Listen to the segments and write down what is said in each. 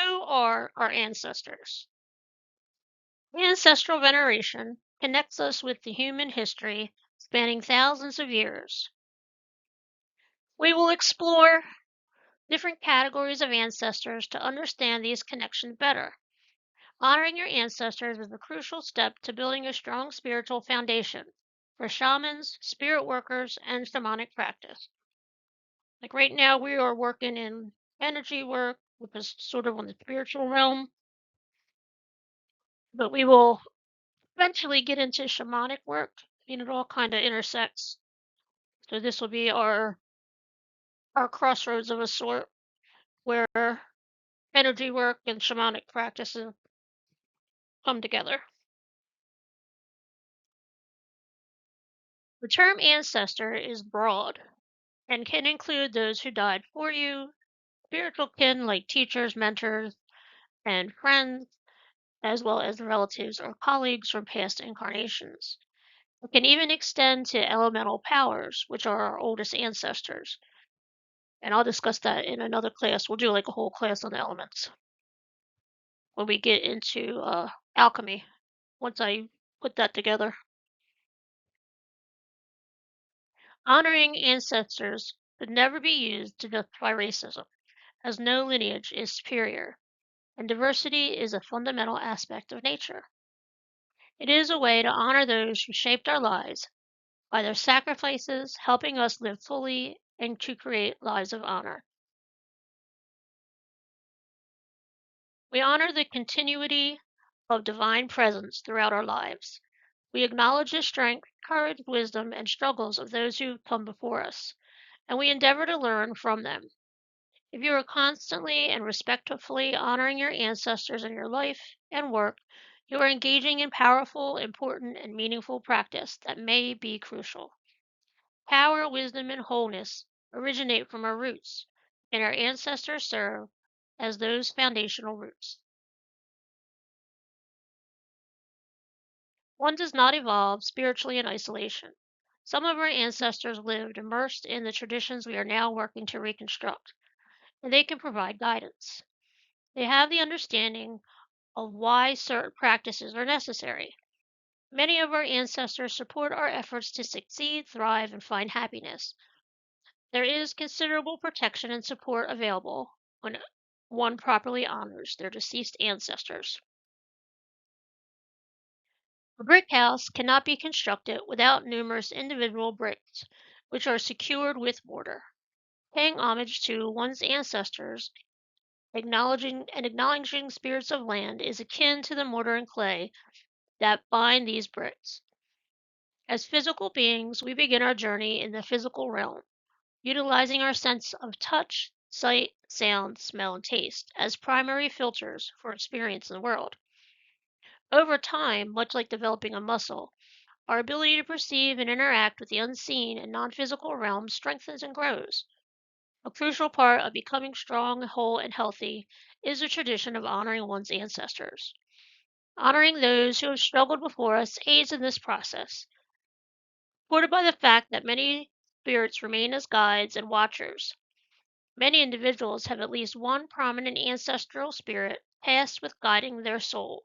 Who are our ancestors? Ancestral veneration connects us with the human history spanning thousands of years. We will explore different categories of ancestors to understand these connections better. Honoring your ancestors is a crucial step to building a strong spiritual foundation for shamans, spirit workers, and shamanic practice. Like right now, we are working in energy work, which is sort of on the spiritual realm, but we will eventually get into shamanic work. It all kind of intersects. So this will be our crossroads of a sort where energy work and shamanic practices come together. The term ancestor is broad and can include those who died for you, spiritual kin like teachers, mentors, and friends, as well as relatives or colleagues from past incarnations. It can even extend to elemental powers, which are our oldest ancestors. And I'll discuss that in another class. We'll do like a whole class on the elements when we get into alchemy, once I put that together. Honoring ancestors should never be used to justify racism, as no lineage is superior, and diversity is a fundamental aspect of nature. It is a way to honor those who shaped our lives by their sacrifices, helping us live fully and to create lives of honor. We honor the continuity of divine presence throughout our lives. We acknowledge the strength, courage, wisdom, and struggles of those who come before us, and we endeavor to learn from them. If you are constantly and respectfully honoring your ancestors in your life and work, you are engaging in powerful, important, and meaningful practice that may be crucial. Power, wisdom, and wholeness originate from our roots, and our ancestors serve as those foundational roots. One does not evolve spiritually in isolation. Some of our ancestors lived immersed in the traditions we are now working to reconstruct, and they can provide guidance. They have the understanding of why certain practices are necessary. Many of our ancestors support our efforts to succeed, thrive, and find happiness. There is considerable protection and support available when one properly honors their deceased ancestors. A brick house cannot be constructed without numerous individual bricks, which are secured with mortar. Paying homage to one's ancestors, acknowledging spirits of land is akin to the mortar and clay that bind these bricks. As physical beings, we begin our journey in the physical realm, utilizing our sense of touch, sight, sound, smell, and taste as primary filters for experience in the world. Over time, much like developing a muscle, our ability to perceive and interact with the unseen and non physical realm strengthens and grows. A crucial part of becoming strong, whole, and healthy is the tradition of honoring one's ancestors. Honoring those who have struggled before us aids in this process, supported by the fact that many spirits remain as guides and watchers. Many individuals have at least one prominent ancestral spirit tasked with guiding their soul.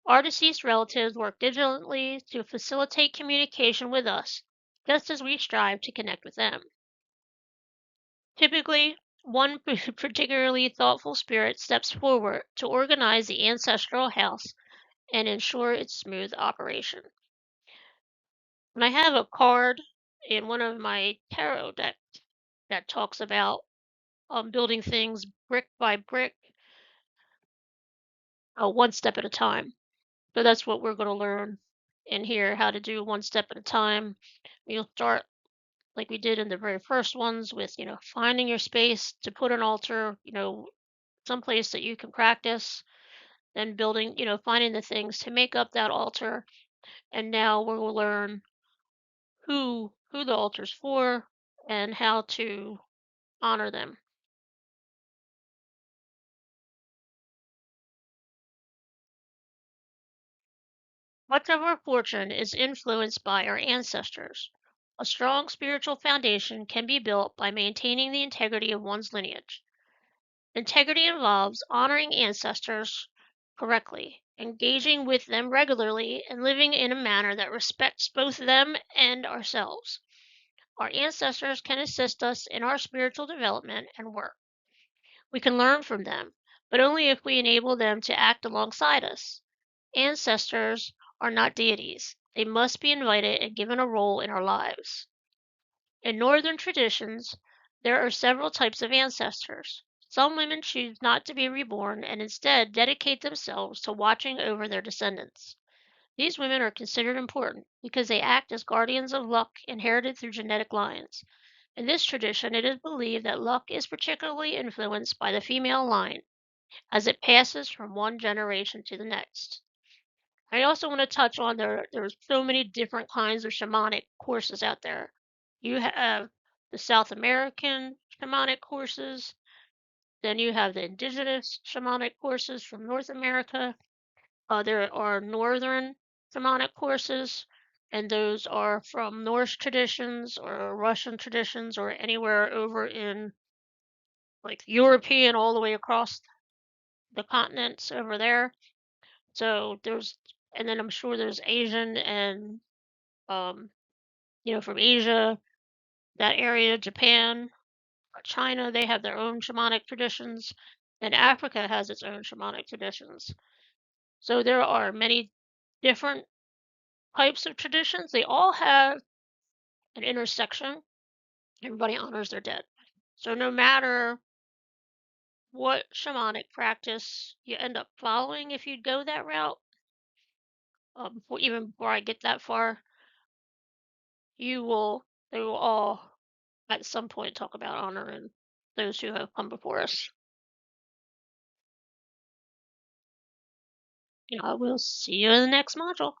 Our deceased relatives work diligently to facilitate communication with us, just as we strive to connect with them. Typically, one particularly thoughtful spirit steps forward to organize the ancestral house and ensure its smooth operation. And I have a card in one of my tarot decks that talks about building things brick by brick, one step at a time. So that's what we're going to learn in here, how to do one step at a time. You'll start like we did in the very first ones with, finding your space to put an altar, someplace that you can practice, then building, finding the things to make up that altar. And now we'll learn who the altar's for and how to honor them. Much of our fortune is influenced by our ancestors. A strong spiritual foundation can be built by maintaining the integrity of one's lineage. Integrity involves honoring ancestors correctly, engaging with them regularly, and living in a manner that respects both them and ourselves. Our ancestors can assist us in our spiritual development and work. We can learn from them, but only if we enable them to act alongside us. Ancestors are not deities. They must be invited and given a role in our lives. In Northern traditions, there are several types of ancestors. Some women choose not to be reborn and instead dedicate themselves to watching over their descendants. These women are considered important because they act as guardians of luck inherited through genetic lines. In this tradition, it is believed that luck is particularly influenced by the female line as it passes from one generation to the next. I also want to touch on there's so many different kinds of shamanic courses out there. You have the South American shamanic courses, then you have the indigenous shamanic courses from North America. There are northern shamanic courses, and those are from Norse traditions or Russian traditions or anywhere over in like European all the way across the continents over there. So there's, and then I'm sure there's Asian and um, from Asia, that area, Japan, China, they have their own shamanic traditions, and Africa has its own shamanic traditions. So there are many different types of traditions. They all have an intersection. Everybody honors their dead. So no matter what shamanic practice you end up following, if you go that route, before I get that far, they will all at some point talk about honoring those who have come before us. I will see you in the next module.